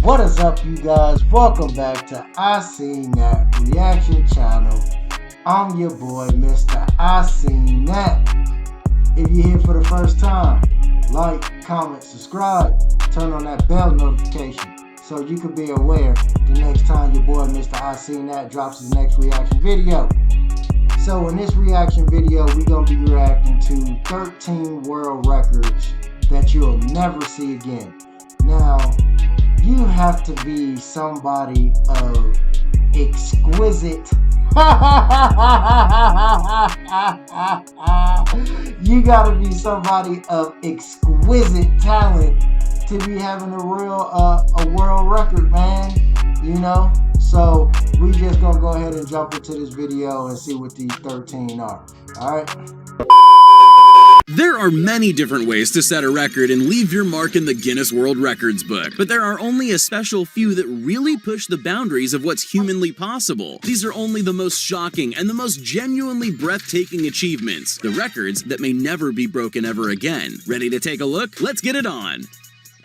What is up, you guys? Welcome back to I Seen That Reaction Channel. I'm your boy, Mr. I Seen That. If you're here for the first time, like, comment, subscribe, turn on that bell notification so you can be aware the next time your boy, Mr. I Seen That, drops his next reaction video. So in this reaction video, we're going to be reacting to 13 world records that you'll never see again. Now, you have to be somebody of exquisite you gotta be somebody of exquisite talent to be having a world record, man. You know? So we just gonna go ahead and jump into this video and see what these 13 are. Alright? There are many different ways to set a record and leave your mark in the Guinness World Records book, but there are only a special few that really push the boundaries of what's humanly possible. These are only the most shocking and the most genuinely breathtaking achievements, the records that may never be broken ever again. Ready to take a look? Let's get it on!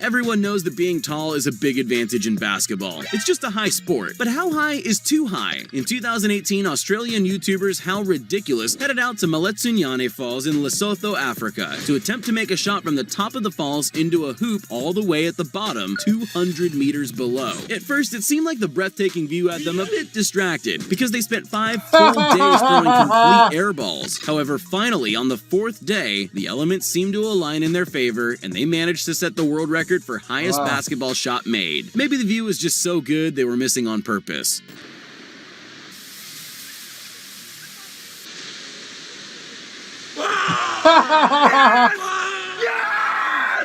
Everyone knows that being tall is a big advantage in basketball. It's just a high sport. But how high is too high? In 2018, Australian YouTubers How Ridiculous headed out to Maletsunyane Falls in Lesotho, Africa, to attempt to make a shot from the top of the falls into a hoop all the way at the bottom, 200 meters below. At first, it seemed like the breathtaking view had them a bit distracted, because they spent 5 full days throwing complete air balls. However, finally, on the 4th day, the elements seemed to align in their favor, and they managed to set the world record for highest basketball shot made. Maybe the view was just so good they were missing on purpose.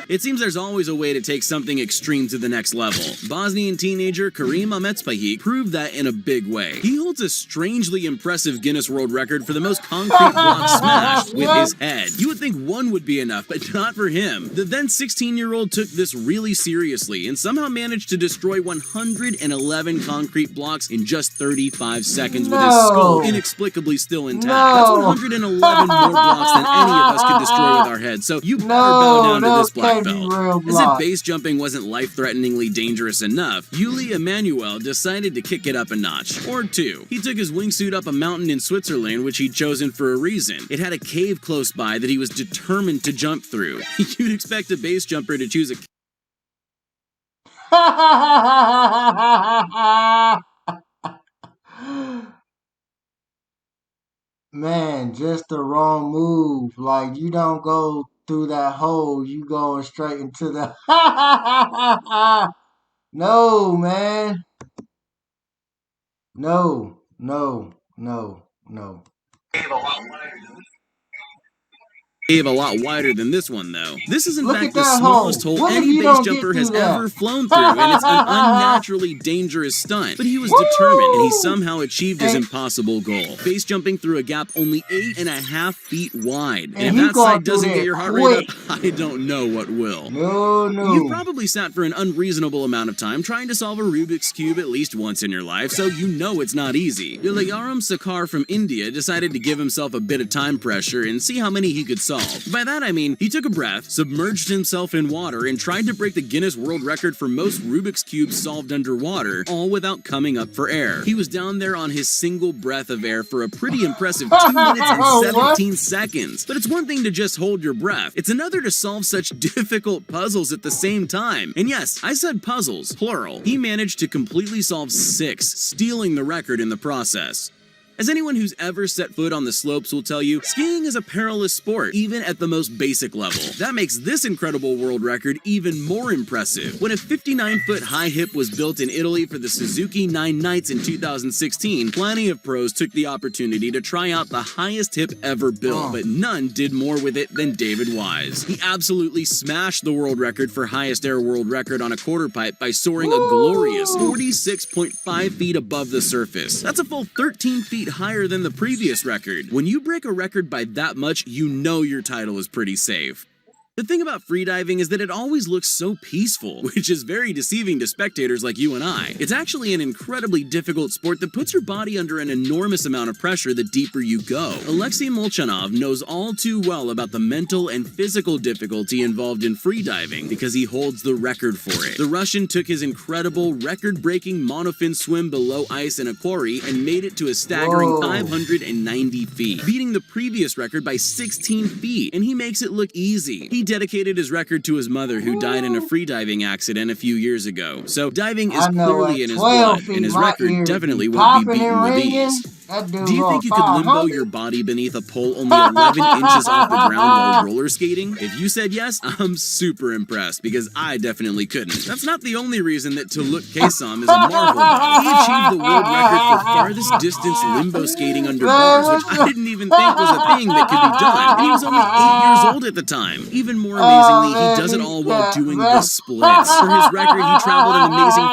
It seems there's always a way to take something extreme to the next level. Bosnian teenager Karim Ahmetspahic proved that in a big way. He holds a strangely impressive Guinness World Record for the most concrete block smashed with his head. You would think one would be enough, but not for him. The then 16-year-old took this really seriously and somehow managed to destroy 111 concrete blocks in just 35 seconds with his skull inexplicably still intact. That's 111 more blocks than any of us could destroy with our heads, so you better bow down to this black belt. As if base jumping wasn't life-threateningly dangerous enough, Yuli Emanuel decided to kick it up a notch, or two. He took his wingsuit up a mountain in Switzerland, which he'd chosen for a reason. It had a cave close by that he was determined to jump through. You'd expect a base jumper to choose a Man, just the wrong move. Like, you don't go through that hole, you going straight into the No, man. No. cave a lot wider than this one, though. This is in fact the smallest hole any base jumper has ever flown through, and it's an unnaturally dangerous stunt. But he was determined, and he somehow achieved his impossible goal. Base jumping through a gap only 8.5 feet wide. And if that sight doesn't get your heart rate up, I don't know what will. No. You probably sat for an unreasonable amount of time trying to solve a Rubik's Cube at least once in your life, so you know it's not easy. Ilayaram Sakar from India decided to give himself a bit of time pressure and see how many he could solve. By that I mean, he took a breath, submerged himself in water, and tried to break the Guinness World Record for most Rubik's Cubes solved underwater, all without coming up for air. He was down there on his single breath of air for a pretty impressive 2 minutes and 17 seconds. But it's one thing to just hold your breath. It's another to solve such difficult puzzles at the same time. And yes, I said puzzles, plural. He managed to completely solve 6, stealing the record in the process. As anyone who's ever set foot on the slopes will tell you, skiing is a perilous sport, even at the most basic level. That makes this incredible world record even more impressive. When a 59-foot high hip was built in Italy for the Suzuki 9 Nights in 2016, plenty of pros took the opportunity to try out the highest hip ever built, but none did more with it than David Wise. He absolutely smashed the world record for highest air world record on a quarter pipe by soaring a glorious 46.5 feet above the surface. That's a full 13 feet higher than the previous record. When you break a record by that much, you know your title is pretty safe. The thing about freediving is that it always looks so peaceful, which is very deceiving to spectators like you and I. It's actually an incredibly difficult sport that puts your body under an enormous amount of pressure the deeper you go. Alexei Molchanov knows all too well about the mental and physical difficulty involved in freediving because he holds the record for it. The Russian took his incredible, record-breaking monofin swim below ice in a quarry and made it to a staggering 590 feet, beating the previous record by 16 feet, and he makes it look easy. He dedicated his record to his mother, who died in a freediving accident a few years ago. So diving is clearly in his blood, and his record definitely won't be beaten with ease. Do you think you could limbo your body beneath a pole only 11 inches off the ground while roller skating? If you said yes, I'm super impressed, because I definitely couldn't. That's not the only reason that Tuluk Kesam is a marvel. He achieved the world record for farthest distance limbo skating under bars, which I didn't even think was a thing that could be done. And he was only 8 years old at the time. Even more amazingly, he does it all while doing the splits. For his record, he traveled an amazing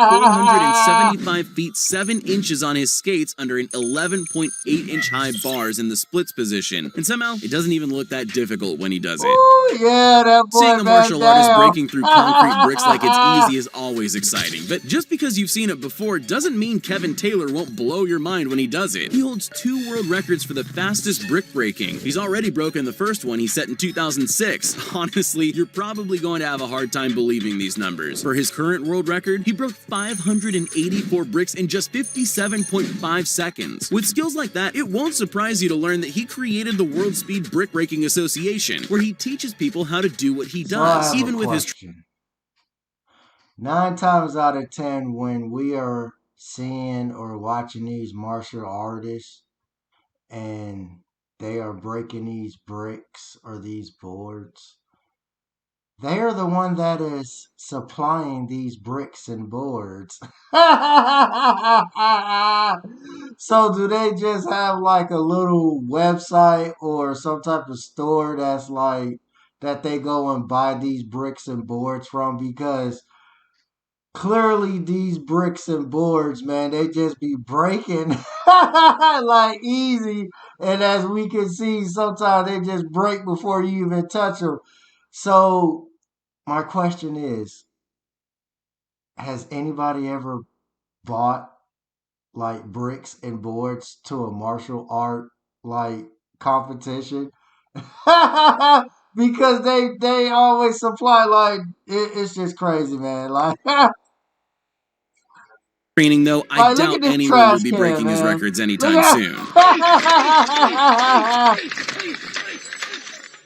475 feet 7 inches on his skates under an 11.8-inch high bars in the splits position, and somehow it doesn't even look that difficult when he does it. Ooh, yeah, that boy. Seeing a martial artist breaking through concrete bricks like it's easy is always exciting, but just because you've seen it before doesn't mean Kevin Taylor won't blow your mind when he does it. He holds 2 world records for the fastest brick breaking. He's already broken the first one he set in 2006. Honestly, you're probably going to have a hard time believing these numbers. For his current world record, he broke 584 bricks in just 57.5 seconds. With skills like that, it won't surprise you to learn that he created the World Speed Brick Breaking Association, where he teaches people how to do what he does, even with his... 9 times out of 10, when we are seeing or watching these martial artists and they are breaking these bricks or these boards, they are the one that is supplying these bricks and boards. So do they just have like a little website or some type of store that's like that they go and buy these bricks and boards from? Because clearly these bricks and boards, man, they just be breaking like easy. And as we can see, sometimes they just break before you even touch them. So my question is, has anybody ever bought like bricks and boards to a martial art like competition? Because they always supply like it's just crazy, man. Like training, though, I doubt anyone will be breaking his records anytime soon.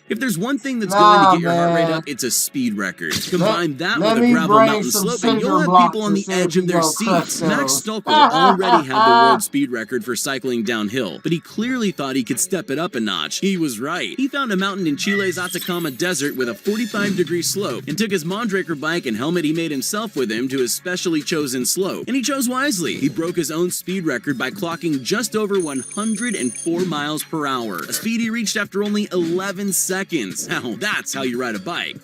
If there's one thing that's going to get your heart rate up, it's a speed record. Combine that with a gravel mountain slope, and you'll have people on the edge of their seats. Max Stolker already had the world speed record for cycling downhill, but he clearly thought he could step it up a notch. He was right. He found a mountain in Chile's Atacama Desert with a 45-degree slope, and took his Mondraker bike and helmet he made himself with him to his specially chosen slope. And he chose wisely. He broke his own speed record by clocking just over 104 miles per hour, a speed he reached after only 11 seconds. Now that's how you ride a bike.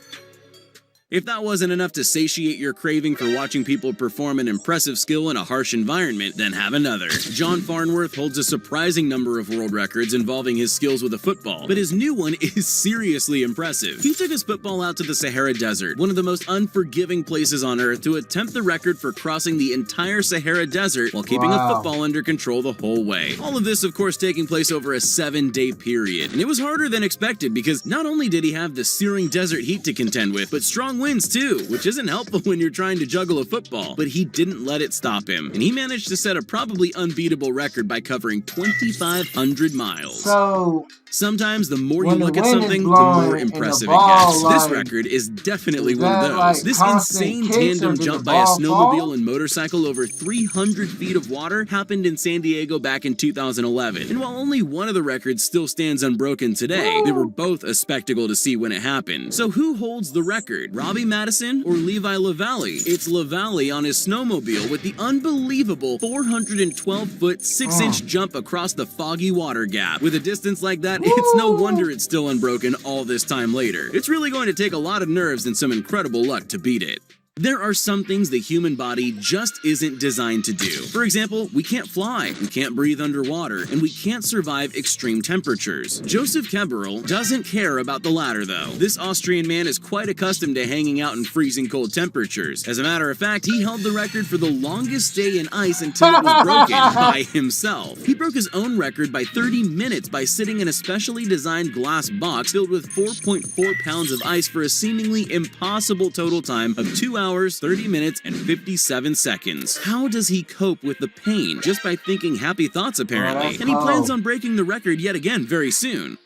If that wasn't enough to satiate your craving for watching people perform an impressive skill in a harsh environment, then have another. John Farnworth holds a surprising number of world records involving his skills with a football, but his new one is seriously impressive. He took his football out to the Sahara Desert, one of the most unforgiving places on Earth, to attempt the record for crossing the entire Sahara Desert while keeping a football under control the whole way. All of this, of course, taking place over a 7-day period. And it was harder than expected because not only did he have the searing desert heat to contend with, but strong winds too, which isn't helpful when you're trying to juggle a football. But he didn't let it stop him, and he managed to set a probably unbeatable record by covering 2,500 miles. So sometimes the more you look at something, the more impressive it gets. This record is definitely one of those. Like this insane tandem jump by a snowmobile and motorcycle over 300 feet of water happened in San Diego back in 2011. And while only one of the records still stands unbroken today, they were both a spectacle to see when it happened. So who holds the record? Robbie Madison or Levi Lavallee? It's Lavallee on his snowmobile with the unbelievable 412-foot 6-inch jump across the foggy water gap. With a distance like that, it's no wonder it's still unbroken all this time later. It's really going to take a lot of nerves and some incredible luck to beat it. There are some things the human body just isn't designed to do. For example, we can't fly, we can't breathe underwater, and we can't survive extreme temperatures. Joseph Keberl doesn't care about the latter though. This Austrian man is quite accustomed to hanging out in freezing cold temperatures. As a matter of fact, he held the record for the longest stay in ice until it was broken by himself. He broke his own record by 30 minutes by sitting in a specially designed glass box filled with 4.4 pounds of ice for a seemingly impossible total time of 2 hours, 30 minutes, and 57 seconds. How does he cope with the pain? Just by thinking happy thoughts, apparently. And he plans on breaking the record yet again very soon.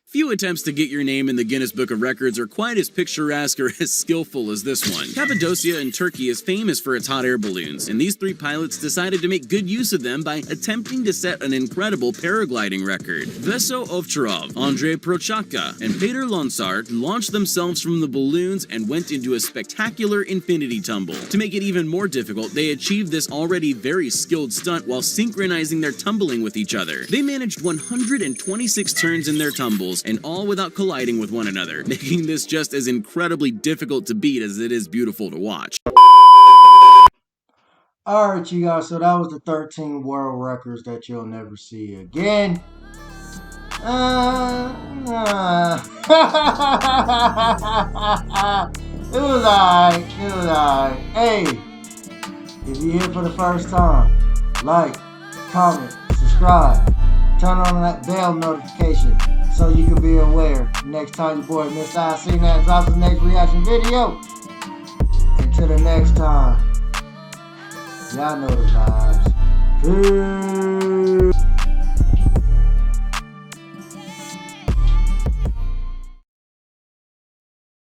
Few attempts to get your name in the Guinness Book of Records are quite as picturesque or as skillful as this one. Cappadocia in Turkey is famous for its hot air balloons, and these three pilots decided to make good use of them by attempting to set an incredible paragliding record. Veso Ovcharov, Andrei Prochazka, and Peter Lonsart launched themselves from the balloons and went into a spectacular infinity tumble. To make it even more difficult, they achieved this already very skilled stunt while synchronizing their tumbling with each other. They managed 126 turns in their tumbles, and all without colliding with one another, making this just as incredibly difficult to beat as it is beautiful to watch. Alright, you guys, so that was the 13 world records that you'll never see again. It was alright. Hey, if you're here for the first time, like, comment, subscribe, turn on that bell notification so you can be aware next time your boy Mr. I See That drops the next reaction video. Until the next time, y'all know the vibes. Peace.